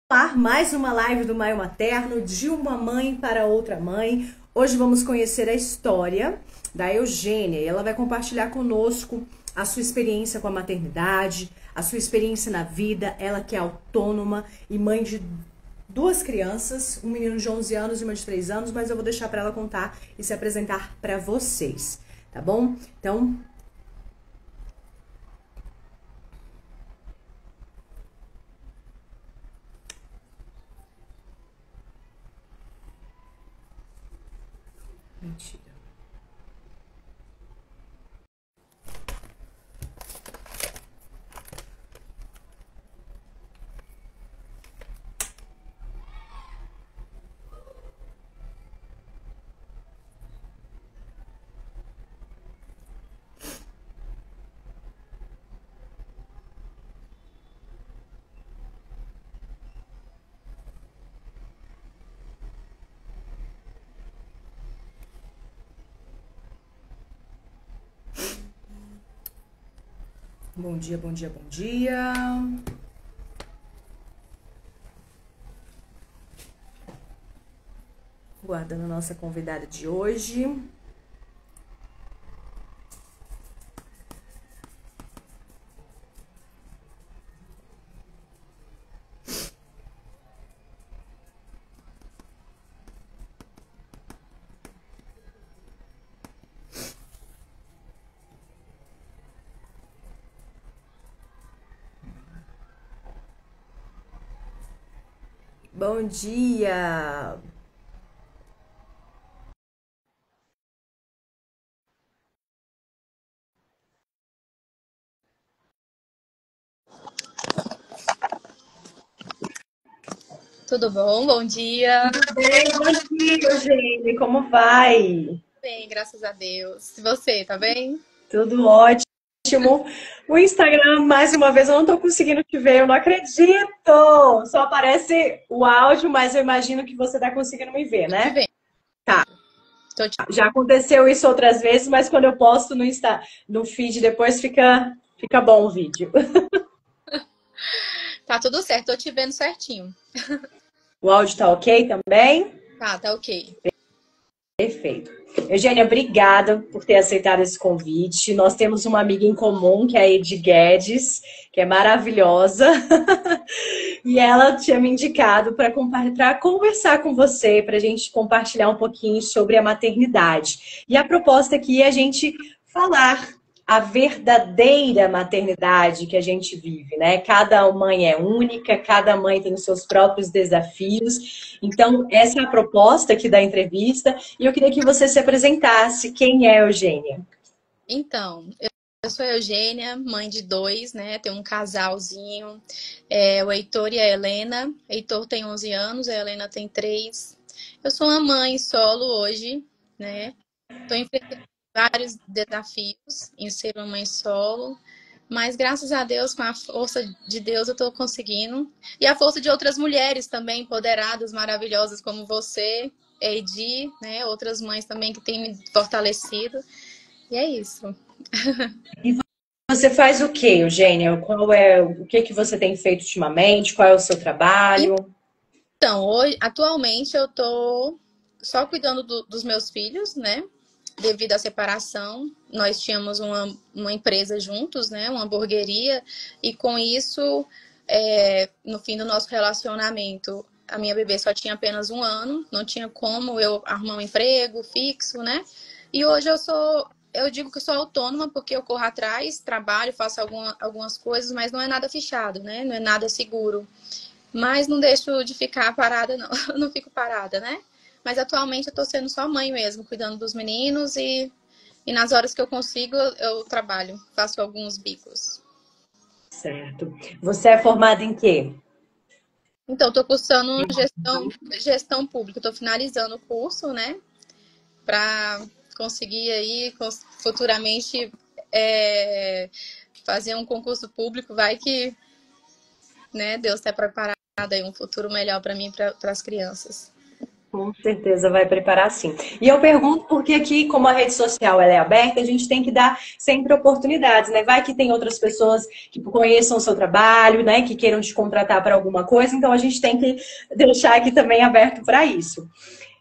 Mais uma live do Maio Materno, de uma mãe para outra mãe. Hoje vamos conhecer a história da Eugênia e ela vai compartilhar conosco a sua experiência com a maternidade, a sua experiência na vida, ela que é autônoma e mãe de duas crianças, um menino de 11 anos e uma de 3 anos, mas eu vou deixar para ela contar e se apresentar para vocês, tá bom? Então, mentira. Bom dia, bom dia, bom dia. Guardando a nossa convidada de hoje. Bom dia! Tudo bom? Bom dia. Tudo bem? Bom dia, Eugênia. Como vai? Bem, graças a Deus. E você, tá bem? Tudo ótimo. O Instagram, mais uma vez, eu não tô conseguindo te ver, eu não acredito! Só aparece o áudio, mas eu imagino que você tá conseguindo me ver, Te né? bem. Tá. Tô te... Já aconteceu isso outras vezes, mas quando eu posto no feed depois fica bom o vídeo. Tá tudo certo, tô te vendo certinho. O áudio tá ok também? Tá ok. Perfeito. Eugênia, obrigada por ter aceitado esse convite. Nós temos uma amiga em comum, que é a Edi Guedes, que é maravilhosa. E ela tinha me indicado para conversar com você, para a gente compartilhar um pouquinho sobre a maternidade. E a proposta aqui é a gente falar a verdadeira maternidade que a gente vive, né? Cada mãe é única, cada mãe tem os seus próprios desafios. Então, essa é a proposta aqui da entrevista. E eu queria que você se apresentasse. Quem é Eugênia? Então, eu sou a Eugênia, mãe de dois, né? Tenho um casalzinho, o Heitor e a Helena. Heitor tem 11 anos, a Helena tem 3. Eu sou uma mãe solo hoje, né? Tô enfrentando vários desafios em ser uma mãe solo. Mas graças a Deus, com a força de Deus, eu estou conseguindo. E a força de outras mulheres também empoderadas, maravilhosas como você, Edi, né? Outras mães também que têm me fortalecido. E é isso. E você faz o quê, Eugênia? O que você tem feito ultimamente? Qual é o seu trabalho? Então, hoje, atualmente eu tô só cuidando dos meus filhos, né? Devido à separação, nós tínhamos uma empresa juntos, né? Uma hamburgueria, e com isso, no fim do nosso relacionamento, a minha bebê só tinha apenas 1 ano, não tinha como eu arrumar um emprego fixo, né? E hoje eu digo que eu sou autônoma porque eu corro atrás, trabalho, faço algumas coisas, mas não é nada fechado, né? Não é nada seguro. Mas não deixo de ficar parada, não. Eu não fico parada, né? Mas atualmente eu tô sendo só mãe mesmo, cuidando dos meninos e nas horas que eu consigo eu trabalho, faço alguns bicos. Certo. Você é formada em quê? Então, estou cursando gestão pública, estou finalizando o curso, né? Para conseguir aí futuramente fazer um concurso público, vai que, né, Deus está preparado aí um futuro melhor para mim e para as crianças. Com certeza vai preparar sim. E eu pergunto porque aqui, como a rede social ela é aberta, a gente tem que dar sempre oportunidades, né? Vai que tem outras pessoas que conheçam o seu trabalho, né? Que queiram te contratar para alguma coisa, então a gente tem que deixar aqui também aberto para isso.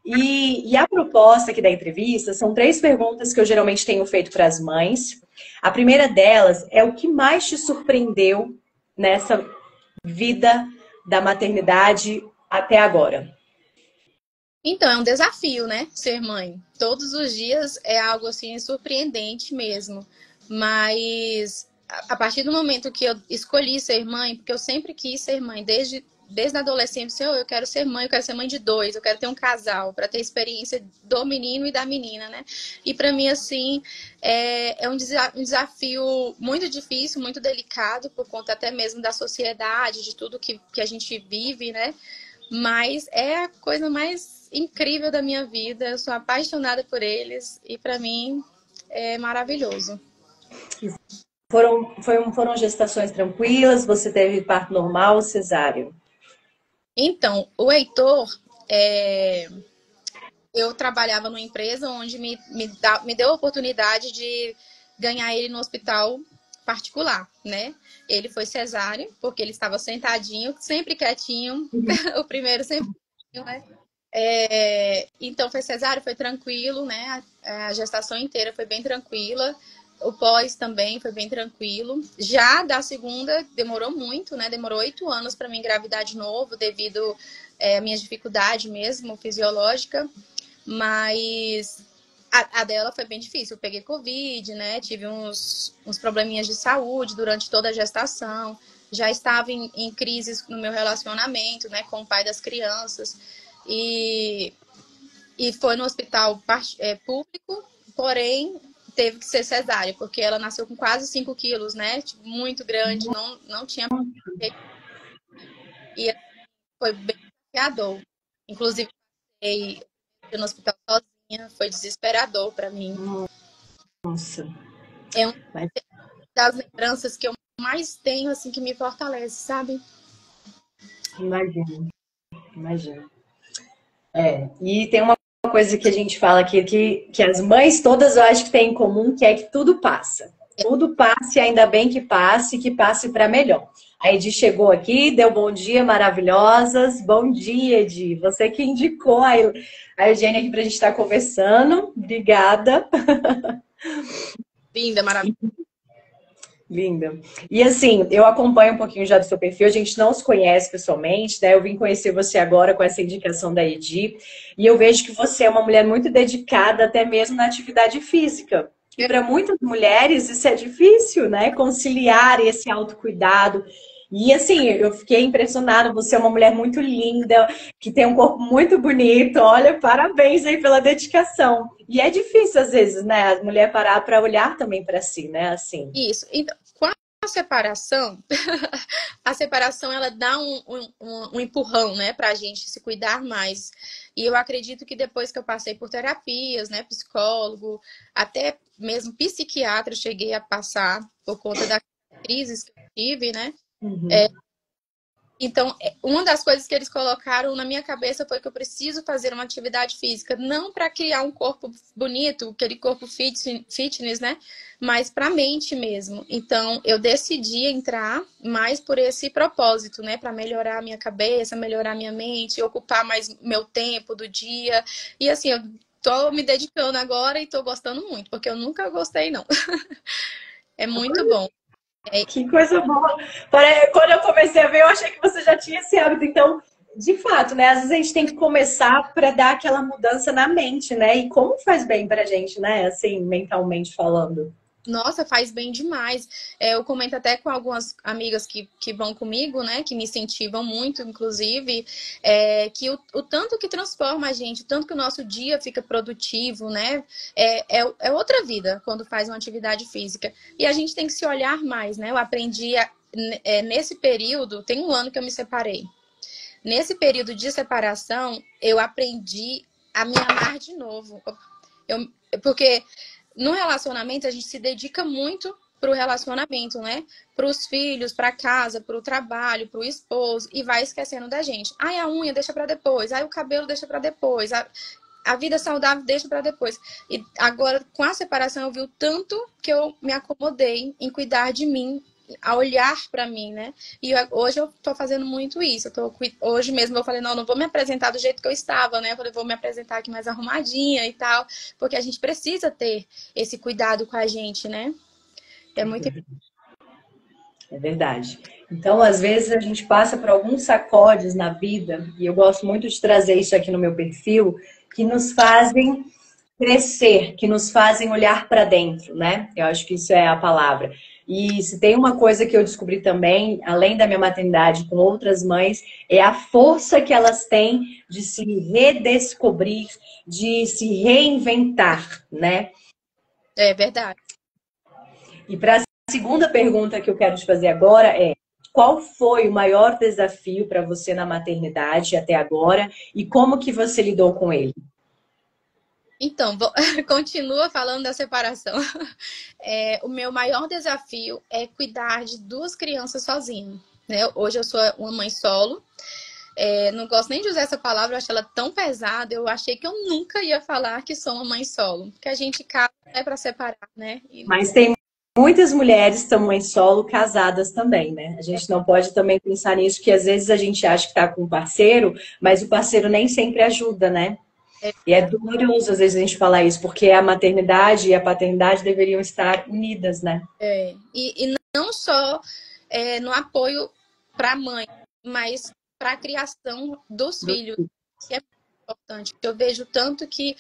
E a proposta aqui da entrevista são 3 perguntas que eu geralmente tenho feito para as mães. A primeira delas é o que mais te surpreendeu nessa vida da maternidade até agora? Então, é um desafio, né? Ser mãe. Todos os dias é algo assim surpreendente mesmo. Mas a partir do momento que eu escolhi ser mãe, porque eu sempre quis ser mãe, desde a adolescência, eu quero ser mãe, eu quero ser mãe de 2, eu quero ter um casal, para ter experiência do menino e da menina, né? E para mim, assim, é um desafio muito difícil, muito delicado, por conta até mesmo da sociedade, de tudo que a gente vive, né? Mas é a coisa mais incrível da minha vida. Eu sou apaixonada por eles e para mim é maravilhoso. Foram gestações tranquilas? Você teve parto normal ou cesáreo? Então, o Heitor, eu trabalhava numa empresa onde me deu a oportunidade de ganhar ele no hospital particular, né? Ele foi cesáreo, porque ele estava sentadinho, sempre quietinho. O primeiro sempre quietinho, né? Então foi cesáreo, foi tranquilo, né? A gestação inteira foi bem tranquila. O pós também foi bem tranquilo. Já da segunda demorou muito, né? Demorou 8 anos para mim engravidar de novo, devido à minha dificuldade mesmo, fisiológica. Mas a dela foi bem difícil. Eu peguei Covid, né? Tive uns probleminhas de saúde durante toda a gestação. Já estava em crises no meu relacionamento, né? Com o pai das crianças. E, e foi no hospital público, porém teve que ser cesárea, porque ela nasceu com quase 5 quilos, né? Tipo, muito grande, não tinha. E foi bem desafiador. Inclusive, eu no hospital sozinha, foi desesperador para mim. Nossa, É uma mas das lembranças que eu mais tenho, assim, que me fortalece, sabe? imagino, imagino. E tem uma coisa que a gente fala aqui, que as mães todas eu acho que têm em comum, que é que tudo passa. Tudo passa e ainda bem que passe para melhor. A Edi chegou aqui, deu bom dia, maravilhosas. Bom dia, Edi. Você que indicou a Eugênia aqui para a gente estar conversando. Obrigada. Linda, maravilhosa. Linda. E assim, eu acompanho um pouquinho já do seu perfil, a gente não se conhece pessoalmente, né? Eu vim conhecer você agora com essa indicação da Edi, e eu vejo que você é uma mulher muito dedicada até mesmo na atividade física. E para muitas mulheres isso é difícil, né? Conciliar esse autocuidado. E assim, eu fiquei impressionada, você é uma mulher muito linda, que tem um corpo muito bonito. Olha, parabéns aí pela dedicação. E é difícil às vezes, né, a mulher parar para olhar também para si, né? Assim. Isso. Então, com a separação, a separação ela dá um empurrão, né, pra gente se cuidar mais. E eu acredito que depois que eu passei por terapias, né, psicólogo, até mesmo psiquiatra, cheguei a passar por conta das crises que eu tive, né? Uhum. Então, uma das coisas que eles colocaram na minha cabeça foi que eu preciso fazer uma atividade física, não para criar um corpo bonito, aquele corpo fitness, né? Mas para a mente mesmo. Então, eu decidi entrar mais por esse propósito, né? Para melhorar a minha cabeça, melhorar a minha mente, ocupar mais meu tempo do dia. E assim, eu tô me dedicando agora e tô gostando muito, porque eu nunca gostei, não. É muito bom. Que coisa boa. Quando eu comecei a ver, eu achei que você já tinha esse hábito. Então, de fato, né? Às vezes a gente tem que começar para dar aquela mudança na mente, né? E como faz bem pra gente, né? Assim, mentalmente falando. Nossa, faz bem demais. Eu comento até com algumas amigas que vão comigo, né? Que me incentivam muito, inclusive, que o tanto que transforma a gente, o tanto que o nosso dia fica produtivo, né? É outra vida quando faz uma atividade física. E a gente tem que se olhar mais, né? Eu aprendi nesse período, tem 1 ano que eu me separei. Nesse período de separação, eu aprendi a me amar de novo. Porque no relacionamento a gente se dedica muito para o relacionamento, né? Para os filhos, para casa, para o trabalho, para o esposo, e vai esquecendo da gente. Ai, a unha deixa para depois, ai, o cabelo deixa para depois, a vida saudável deixa para depois. E agora, com a separação, eu vi o tanto que eu me acomodei em cuidar de mim, a olhar para mim, né? E hoje eu tô fazendo muito isso. Hoje mesmo eu falei, não vou me apresentar do jeito que eu estava, né? Eu falei, vou me apresentar aqui mais arrumadinha e tal, porque a gente precisa ter esse cuidado com a gente, né? É muito É verdade. Então, às vezes, a gente passa por alguns sacodes na vida, e eu gosto muito de trazer isso aqui no meu perfil, que nos fazem crescer, que nos fazem olhar para dentro, né? Eu acho que isso é a palavra. E se tem uma coisa que eu descobri também, além da minha maternidade com outras mães, é a força que elas têm de se redescobrir, de se reinventar, né? É verdade. E para a segunda pergunta que eu quero te fazer agora é: qual foi o maior desafio para você na maternidade até agora e como que você lidou com ele? Então, continua falando da separação. O meu maior desafio é cuidar de duas crianças sozinha, né? Hoje eu sou uma mãe solo. Não gosto nem de usar essa palavra, eu acho ela tão pesada. Eu achei que eu nunca ia falar que sou uma mãe solo, porque a gente casa para separar, né? Mas tem muitas mulheres que são mães solo casadas também, né? A gente não pode também pensar nisso, que às vezes a gente acha que está com um parceiro, mas o parceiro nem sempre ajuda, né? E é doloroso às vezes a gente falar isso, porque a maternidade e a paternidade deveriam estar unidas, né? E não só no apoio para a mãe, mas para a criação dos filhos, que é muito importante. Eu vejo tanto que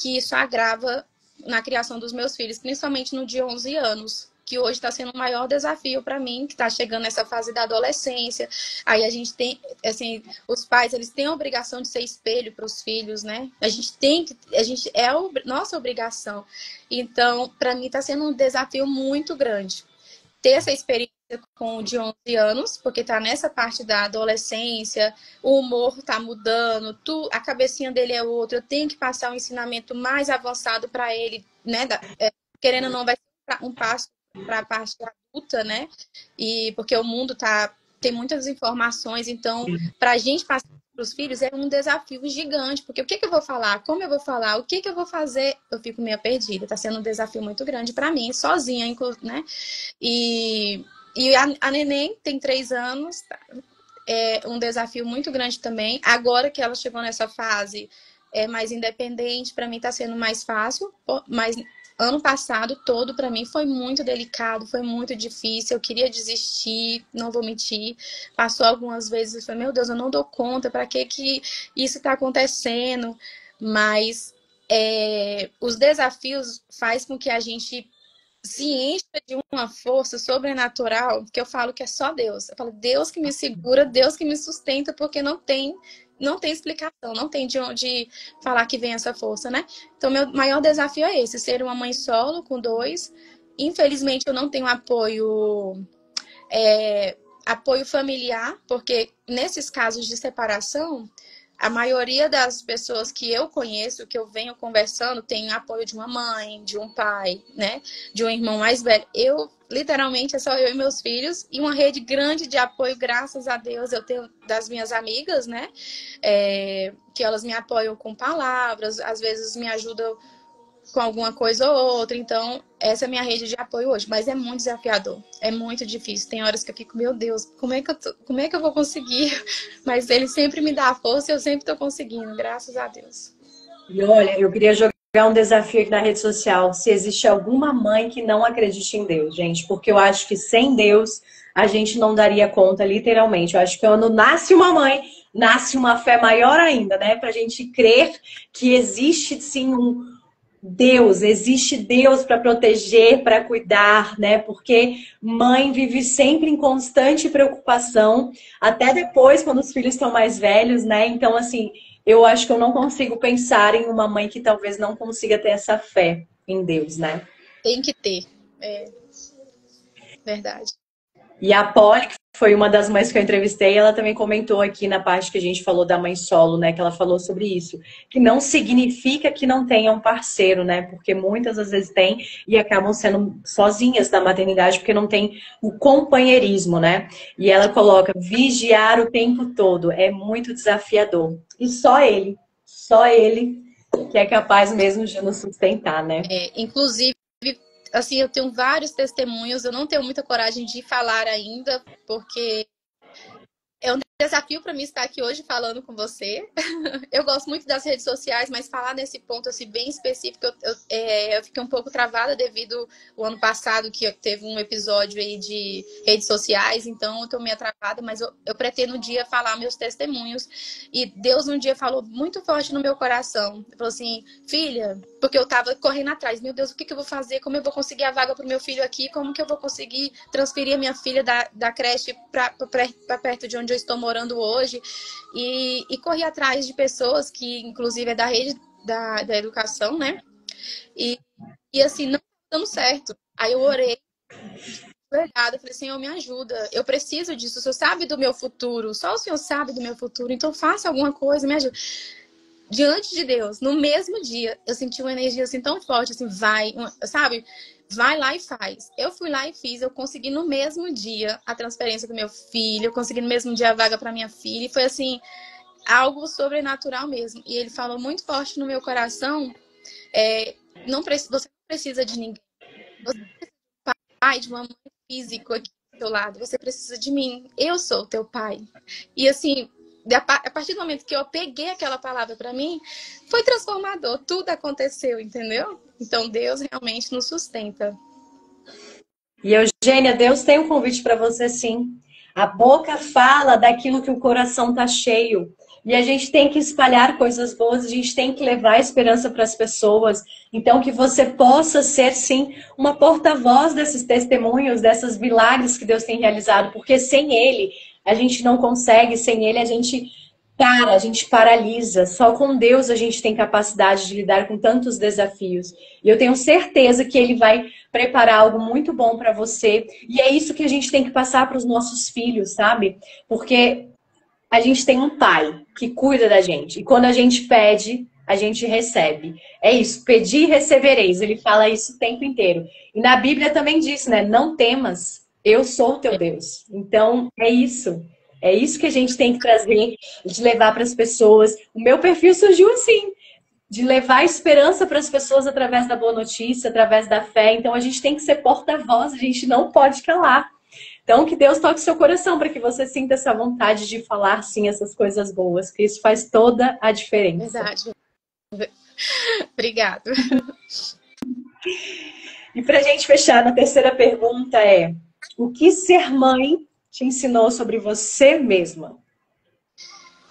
isso agrava na criação dos meus filhos, principalmente no de 11 anos, que hoje está sendo o maior desafio para mim, que está chegando nessa fase da adolescência. Aí a gente tem, assim, os pais, eles têm a obrigação de ser espelho para os filhos, né? Nossa obrigação. Então, para mim está sendo um desafio muito grande ter essa experiência com o de 11 anos, porque tá nessa parte da adolescência, o humor tá mudando, a cabecinha dele é outra, eu tenho que passar um ensinamento mais avançado para ele, né? Querendo ou não, vai ser um passo para a parte adulta, né? E porque o mundo tem muitas informações, então, para a gente passar para os filhos é um desafio gigante, porque o que eu vou falar, como eu vou falar, o que eu vou fazer, eu fico meio perdida. Está sendo um desafio muito grande para mim, sozinha, né? E a neném tem 3 anos, é um desafio muito grande também. Agora que ela chegou nessa fase mais independente, para mim está sendo mais fácil, mas ano passado todo para mim foi muito delicado, foi muito difícil, eu queria desistir, não vou mentir. Passou algumas vezes e falei, meu Deus, eu não dou conta, para que isso está acontecendo? Mas os desafios faz com que a gente se encha de uma força sobrenatural, que eu falo que é só Deus. Eu falo, Deus que me segura, Deus que me sustenta, porque não tem explicação, não tem de onde falar que vem essa força, né? Então, meu maior desafio é esse, ser uma mãe solo com 2. Infelizmente, eu não tenho apoio familiar, porque nesses casos de separação, a maioria das pessoas que eu conheço, que eu venho conversando, tem apoio de uma mãe, de um pai, né? De um irmão mais velho. Literalmente, é só eu e meus filhos e uma rede grande de apoio, graças a Deus. Eu tenho das minhas amigas, né? Que elas me apoiam com palavras, às vezes me ajudam com alguma coisa ou outra. Então, essa é a minha rede de apoio hoje. Mas é muito desafiador. É muito difícil. Tem horas que eu fico, meu Deus, como é que eu vou conseguir? Mas ele sempre me dá a força e eu sempre estou conseguindo, graças a Deus. E olha, eu queria jogar um desafio aqui na rede social. Se existe alguma mãe que não acredite em Deus, gente. Porque eu acho que sem Deus a gente não daria conta, literalmente. Eu acho que quando nasce uma mãe, nasce uma fé maior ainda, né? Pra gente crer que existe sim existe Deus para proteger, para cuidar, né? Porque mãe vive sempre em constante preocupação, até depois, quando os filhos estão mais velhos, né? Então, assim, eu acho que eu não consigo pensar em uma mãe que talvez não consiga ter essa fé em Deus, né? Tem que ter. Verdade. E a Polly, que foi uma das mães que eu entrevistei, ela também comentou aqui na parte que a gente falou da mãe solo, né? Que ela falou sobre isso. Que não significa que não tenha um parceiro, né? Porque muitas às vezes tem e acabam sendo sozinhas da maternidade porque não tem o companheirismo, né? E ela coloca vigiar o tempo todo. É muito desafiador. E só ele que é capaz mesmo de nos sustentar, né? Inclusive, assim, eu tenho vários testemunhos, eu não tenho muita coragem de falar ainda, porque é um desafio para mim estar aqui hoje falando com você. Eu gosto muito das redes sociais, mas falar nesse ponto assim, bem específico, eu fiquei um pouco travada devido ao ano passado, que teve um episódio aí de redes sociais, então eu tô meio travada, mas eu pretendo um dia falar meus testemunhos. E Deus um dia falou muito forte no meu coração. Ele falou assim, filha, porque eu tava correndo atrás, meu Deus, o que eu vou fazer? Como eu vou conseguir a vaga pro meu filho aqui? Como que eu vou conseguir transferir a minha filha da creche para perto de onde eu estou morando hoje? E corri atrás de pessoas que, inclusive, é da rede da educação, né? E assim, não tá dando certo. Aí eu orei, verdade, eu falei, Senhor, me ajuda. Eu preciso disso. O Senhor sabe do meu futuro. Só o Senhor sabe do meu futuro. Então faça alguma coisa, me ajuda. Diante de Deus, no mesmo dia, eu senti uma energia assim tão forte, assim, sabe? Vai lá e faz. Eu fui lá e fiz, eu consegui no mesmo dia a transferência do meu filho, eu consegui no mesmo dia a vaga para minha filha, e foi assim, algo sobrenatural mesmo. E ele falou muito forte no meu coração, você não precisa de ninguém. Você precisa de um pai, de uma mãe físico aqui do seu lado. Você precisa de mim. Eu sou o teu pai. E assim, a partir do momento que eu peguei aquela palavra para mim, foi transformador. Tudo aconteceu, entendeu? Então Deus realmente nos sustenta. E Eugênia, Deus tem um convite para você, sim. A boca fala daquilo que o coração tá cheio. E a gente tem que espalhar coisas boas, a gente tem que levar esperança para as pessoas. Então, que você possa ser, sim, uma porta-voz desses testemunhos, desses milagres que Deus tem realizado, porque sem Ele a gente não consegue, sem Ele a gente paralisa. Só com Deus a gente tem capacidade de lidar com tantos desafios. E eu tenho certeza que Ele vai preparar algo muito bom para você. E é isso que a gente tem que passar para os nossos filhos, sabe? Porque a gente tem um pai que cuida da gente. E quando a gente pede, a gente recebe. É isso, pedir e recebereis. Ele fala isso o tempo inteiro. E na Bíblia também diz, né? Não temas, eu sou o teu Deus. Então, é isso. É isso que a gente tem que trazer, de levar para as pessoas. O meu perfil surgiu assim, de levar esperança para as pessoas através da boa notícia, através da fé. Então, a gente tem que ser porta-voz, a gente não pode calar. Então, que Deus toque seu coração para que você sinta essa vontade de falar, sim, essas coisas boas, que isso faz toda a diferença. Verdade. Obrigada. E para a gente fechar, na terceira pergunta o que ser mãe te ensinou sobre você mesma?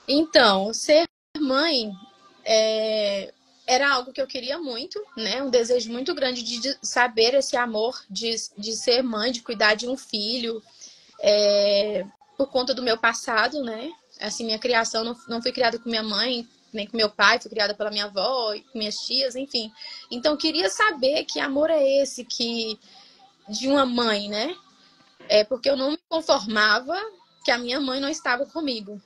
Então, ser mãe era algo que eu queria muito, né? Um desejo muito grande de saber esse amor de ser mãe, de cuidar de um filho, por conta do meu passado, né? Assim, minha criação, não fui criada com minha mãe, nem com meu pai, fui criada pela minha avó, com minhas tias, enfim. Então, eu queria saber que amor é esse de uma mãe, né? Porque eu não me conformava que a minha mãe não estava comigo.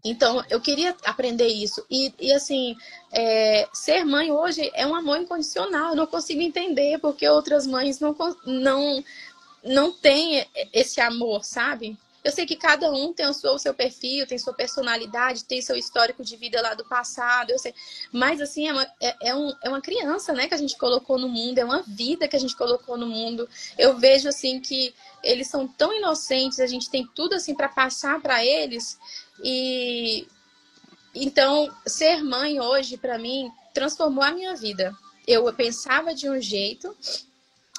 Então, eu queria aprender isso. E assim, ser mãe hoje é um amor incondicional. Eu não consigo entender porque outras mães não têm esse amor, sabe? Eu sei que cada um tem o seu perfil, tem sua personalidade, tem seu histórico de vida lá do passado, eu sei. Mas, assim, é uma criança, né, que a gente colocou no mundo, é uma vida que a gente colocou no mundo. Eu vejo, assim, que eles são tão inocentes, a gente tem tudo, assim, para passar para eles. E então, ser mãe hoje, para mim, transformou a minha vida. Eu pensava de um jeito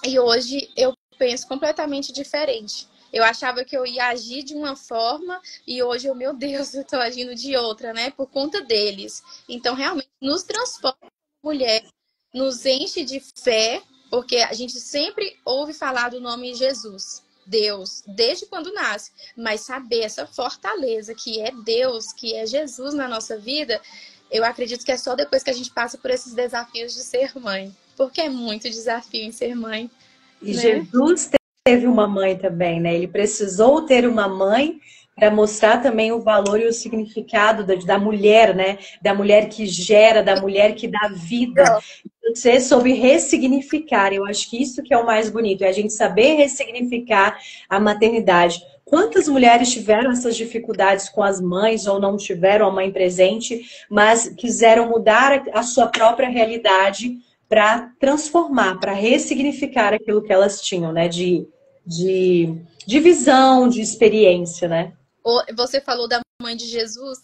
e hoje eu penso completamente diferente. Eu achava que eu ia agir de uma forma e hoje meu Deus, eu tô agindo de outra, né? Por conta deles. Então, realmente, nos transforma como mulher, nos enche de fé, porque a gente sempre ouve falar do nome Jesus, Deus, desde quando nasce. Mas saber essa fortaleza que é Deus, que é Jesus na nossa vida, eu acredito que é só depois que a gente passa por esses desafios de ser mãe. Porque é muito desafio em ser mãe. E né? Jesus teve uma mãe também, né? Ele precisou ter uma mãe para mostrar também o valor e o significado da mulher, né? Da mulher que gera, da mulher que dá vida. Você soube ressignificar. Eu acho que isso que é o mais bonito, é a gente saber ressignificar a maternidade. Quantas mulheres tiveram essas dificuldades com as mães ou não tiveram a mãe presente, mas quiseram mudar a sua própria realidade para transformar, para ressignificar aquilo que elas tinham, né? De visão, de experiência, né? Você falou da mãe de Jesus.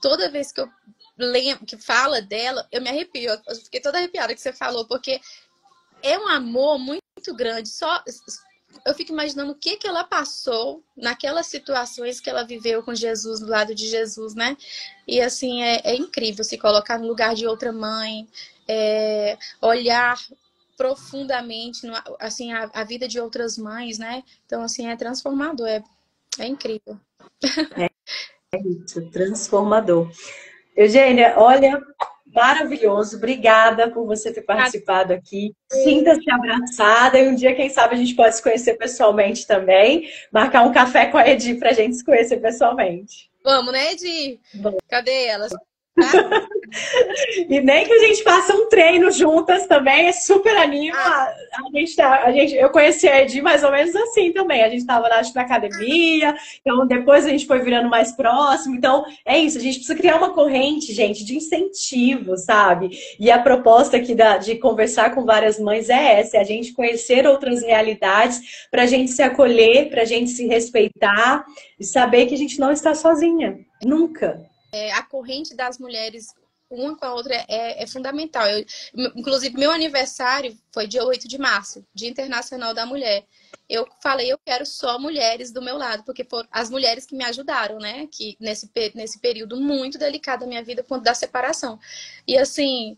Toda vez que eu lembro, que fala dela, eu me arrepio. Eu fiquei toda arrepiada que você falou, porque é um amor muito grande. Só eu fico imaginando o que ela passou naquelas situações que ela viveu com Jesus, do lado de Jesus, né? E assim, é incrível se colocar no lugar de outra mãe, olhar profundamente assim, a vida de outras mães, né? Então, assim, é transformador, é incrível. É isso, transformador. Eugênia, olha, maravilhoso. Obrigada por você ter participado aqui. Sinta-se abraçada e um dia, quem sabe, a gente pode se conhecer pessoalmente também. Marcar um café com a Edi para a gente se conhecer pessoalmente. Vamos, né, Edi? Cadê elas? E nem que a gente faça um treino juntas também, é super anima. Eu conheci a Edi mais ou menos assim também. A gente estava na academia, então depois a gente foi virando mais próximo. Então é isso, a gente precisa criar uma corrente, gente, de incentivo, sabe? E a proposta aqui de conversar com várias mães é essa: é a gente conhecer outras realidades, para a gente se acolher, para a gente se respeitar e saber que a gente não está sozinha, nunca. A corrente das mulheres uma com a outra é fundamental. Inclusive, meu aniversário foi dia 8 de março, Dia Internacional da Mulher. Eu falei, eu quero só mulheres do meu lado, porque foram as mulheres que me ajudaram, né? Que nesse período muito delicado da minha vida, quando da separação. E assim,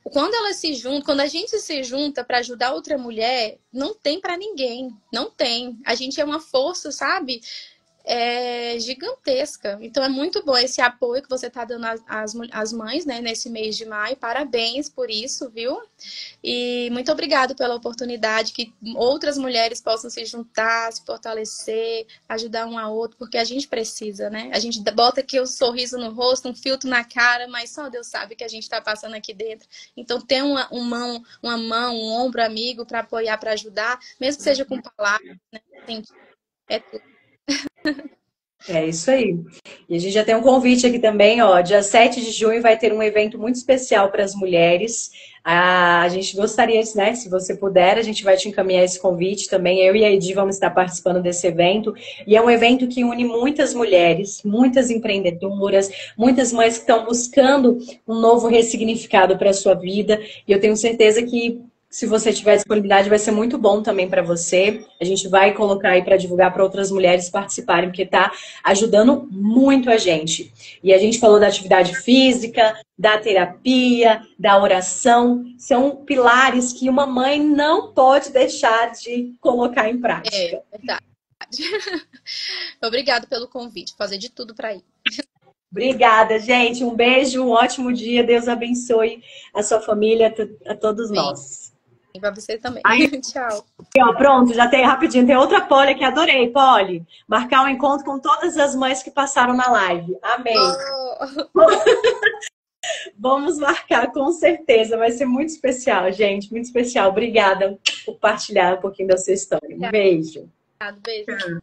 quando elas se juntam, quando a gente se junta para ajudar outra mulher, não tem para ninguém. Não tem. A gente é uma força, sabe? Gigantesca. Então é muito bom esse apoio que você está dando às mães, né, nesse mês de maio. Parabéns por isso, viu? E muito obrigado pela oportunidade, que outras mulheres possam se juntar, se fortalecer, ajudar um ao outro, porque a gente precisa, né? A gente bota aqui um sorriso no rosto, um filtro na cara, mas só Deus sabe o que a gente está passando aqui dentro. Então ter uma mão, um ombro amigo para apoiar, para ajudar, mesmo que seja com palavras, né? É tudo. É isso aí. E a gente já tem um convite aqui também, ó. Dia 7 de junho vai ter um evento muito especial para as mulheres. A gente gostaria, né, se você puder, a gente vai te encaminhar esse convite também. Eu e a Edi vamos estar participando desse evento. E é um evento que une muitas mulheres, muitas empreendedoras, muitas mães que estão buscando um novo ressignificado para a sua vida. E eu tenho certeza que, se você tiver disponibilidade, vai ser muito bom também para você. A gente vai colocar aí para divulgar para outras mulheres participarem, porque está ajudando muito a gente. E a gente falou da atividade física, da terapia, da oração. São pilares que uma mãe não pode deixar de colocar em prática. É verdade. Obrigada pelo convite. Fazer de tudo para ir. Obrigada, gente. Um beijo, um ótimo dia. Deus abençoe a sua família, a todos nós. E para você também. Tchau. E, ó, pronto, já tem rapidinho. Tem outra Polly que adorei, Polly. Marcar um encontro com todas as mães que passaram na live. Amei. Vamos marcar, com certeza. Vai ser muito especial, gente. Muito especial. Obrigada por partilhar um pouquinho da sua história. Um beijo. Beijo.